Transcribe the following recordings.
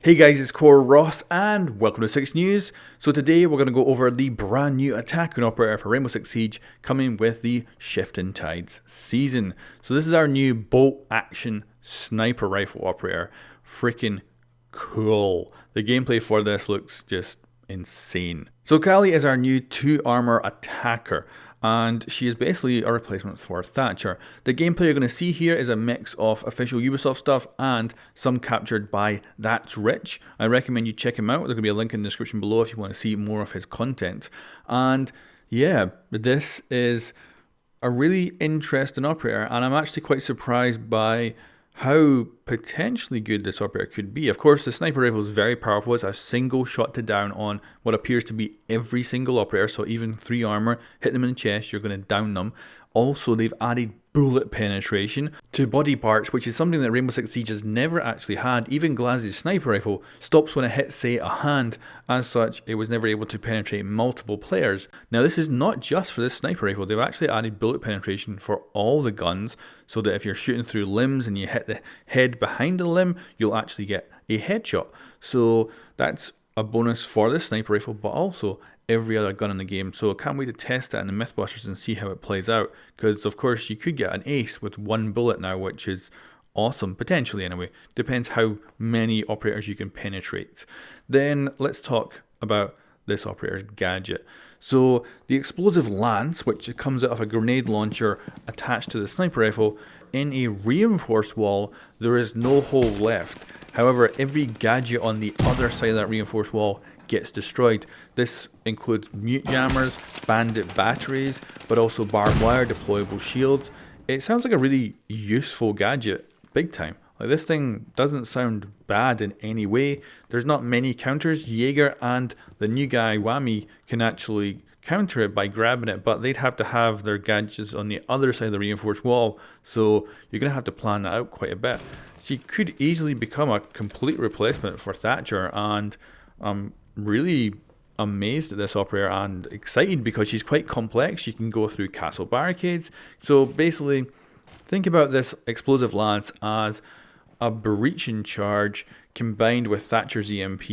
Hey guys, it's coreross and welcome to 6 News. So today we're going to go over the brand new attack and operator for Rainbow Six Siege coming with the Shifting Tides season. So this is our new bolt action sniper rifle operator. Freaking cool. The gameplay for this looks just insane. So Callie is our new 2 armor attacker, and she is basically a replacement for Thatcher. The gameplay you're going to see here is a mix of official Ubisoft stuff and some captured by That's Rich. I recommend you check him out. There's going to be a link in the description below if you want to see more of his content. And yeah, this is a really interesting operator, and I'm actually quite surprised by how potentially good this operator could be. Of course, the sniper rifle is very powerful. It's a single shot to down on what appears to be every single operator, so even 3 armor, hit them in the chest, you're going to down them. Also, they've added bullet penetration to body parts, which is something that Rainbow Six Siege has never actually had. Even Glaz's sniper rifle stops when it hits, say, a hand. As such, it was never able to penetrate multiple players. Now, this is not just for this sniper rifle. They've actually added bullet penetration for all the guns, so that if you're shooting through limbs and you hit the head behind the limb, you'll actually get a headshot. So that's a bonus for this sniper rifle, but also every other gun in the game. So I can't wait to test that in the Mythbusters and see how it plays out, because of course you could get an ace with 1 bullet now, which is awesome, potentially anyway. Depends how many operators you can penetrate. Then let's talk about this operator's gadget. So the explosive lance, which comes out of a grenade launcher attached to the sniper rifle, in a reinforced wall, there is no hole left. However, every gadget on the other side of that reinforced wall gets destroyed. This includes mute jammers, bandit batteries, but also barbed wire, deployable shields. It sounds like a really useful gadget, big time. Like, this thing doesn't sound bad in any way. There's not many counters. Jaeger and the new guy Whammy can actually counter it by grabbing it, but they'd have to have their gadgets on the other side of the reinforced wall, so you're going to have to plan that out quite a bit. She could easily become a complete replacement for Thatcher, and I'm really amazed at this operator and excited because she's quite complex. She can go through castle barricades. So basically, think about this explosive lance as a breaching charge combined with Thatcher's EMP.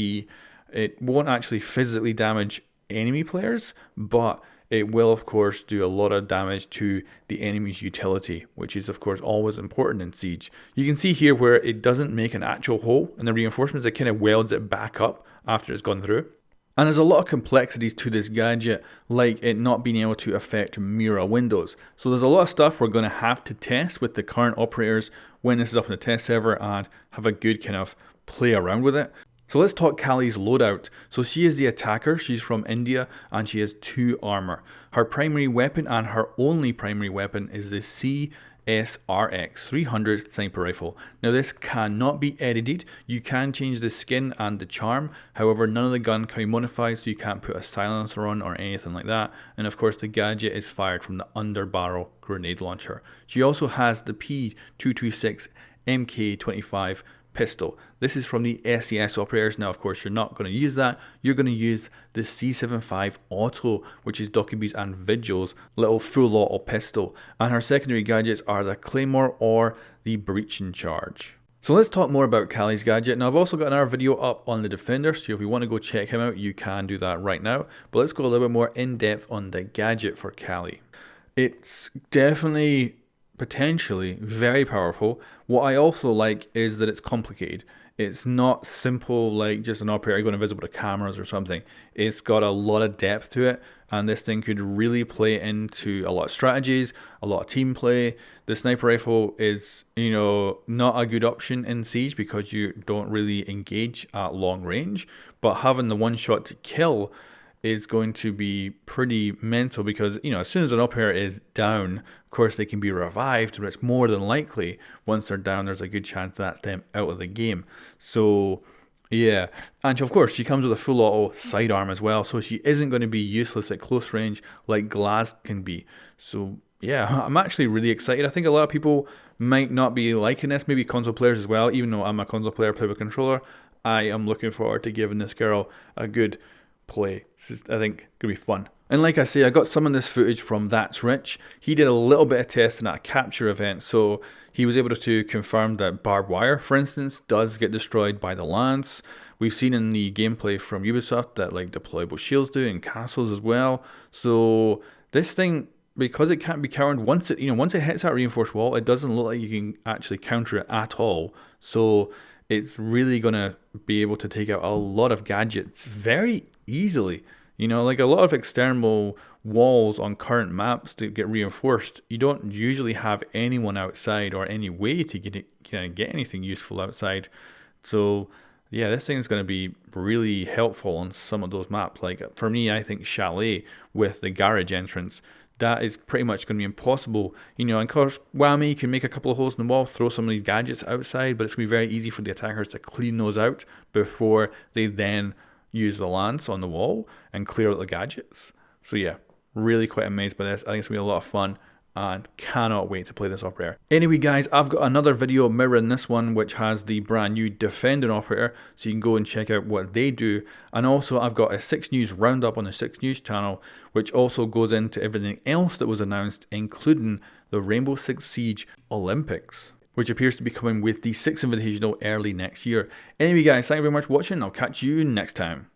It won't actually physically damage enemy players, but it will of course do a lot of damage to the enemy's utility, which is of course always important in Siege. You can see here where it doesn't make an actual hole in the reinforcements, it kind of welds it back up after it's gone through. And there's a lot of complexities to this gadget, like it not being able to affect mirror windows. So there's a lot of stuff we're going to have to test with the current operators when this is up in the test server and have a good kind of play around with it. So let's talk Callie's loadout. So she is the attacker, she's from India, and she has 2 armor. Her primary weapon and her only primary weapon is the CSRX 300 sniper rifle. Now this cannot be edited. You can change the skin and the charm, however none of the gun can be modified, so you can't put a silencer on or anything like that. And of course the gadget is fired from the underbarrel grenade launcher. She also has the P226 MK25 pistol. This is from the SES operators. Now of course you're not going to use that. You're going to use the C75 Auto, which is Dokibi's and Vigil's little full auto pistol. And her secondary gadgets are the Claymore or the breaching charge. So let's talk more about Callie's gadget. Now I've also got another video up on the Defender, so if you want to go check him out you can do that right now. But let's go a little bit more in depth on the gadget for Callie. It's definitely potentially very powerful. What I also like is that it's complicated. It's not simple like just an operator going invisible to cameras or something. It's got a lot of depth to it, and this thing could really play into a lot of strategies, a lot of team play. The sniper rifle is, not a good option in Siege because you don't really engage at long range, but having the one shot to kill is going to be pretty mental because, as soon as an operator is down, of course they can be revived, but it's more than likely once they're down, there's a good chance that's them out of the game. So, yeah. And of course, she comes with a full auto sidearm as well, so she isn't going to be useless at close range like Glaz can be. So, yeah, I'm actually really excited. I think a lot of people might not be liking this, maybe console players as well, even though I'm a console player, play with controller. I am looking forward to giving this girl a good play. This is, I think, gonna be fun. And like I say, I got some of this footage from That's Rich. He did a little bit of testing at a capture event, so he was able to confirm that barbed wire, for instance, does get destroyed by the lance. We've seen in the gameplay from Ubisoft that like deployable shields do in castles as well. So this thing, because it can't be countered, once it hits that reinforced wall, it doesn't look like you can actually counter it at all. So it's really gonna be able to take out a lot of gadgets very easily. Like a lot of external walls on current maps that get reinforced, you don't usually have anyone outside or any way to get anything useful outside. So yeah, this thing is going to be really helpful on some of those maps. Like for me, I think Chalet with the garage entrance, that is pretty much going to be impossible. And of course, Whammy can make a couple of holes in the wall, throw some of these gadgets outside, but it's going to be very easy for the attackers to clean those out before they then use the lance on the wall and clear out the gadgets. So yeah, really quite amazed by this. I think it's going to be a lot of fun and cannot wait to play this operator. Anyway guys, I've got another video mirroring this one which has the brand new Defending operator, so you can go and check out what they do. And also I've got a 6 News roundup on the 6 News channel, which also goes into everything else that was announced, including the Rainbow Six Siege Olympics, which appears to be coming with the 6th Invitational early next year. Anyway guys, thank you very much for watching. I'll catch you next time.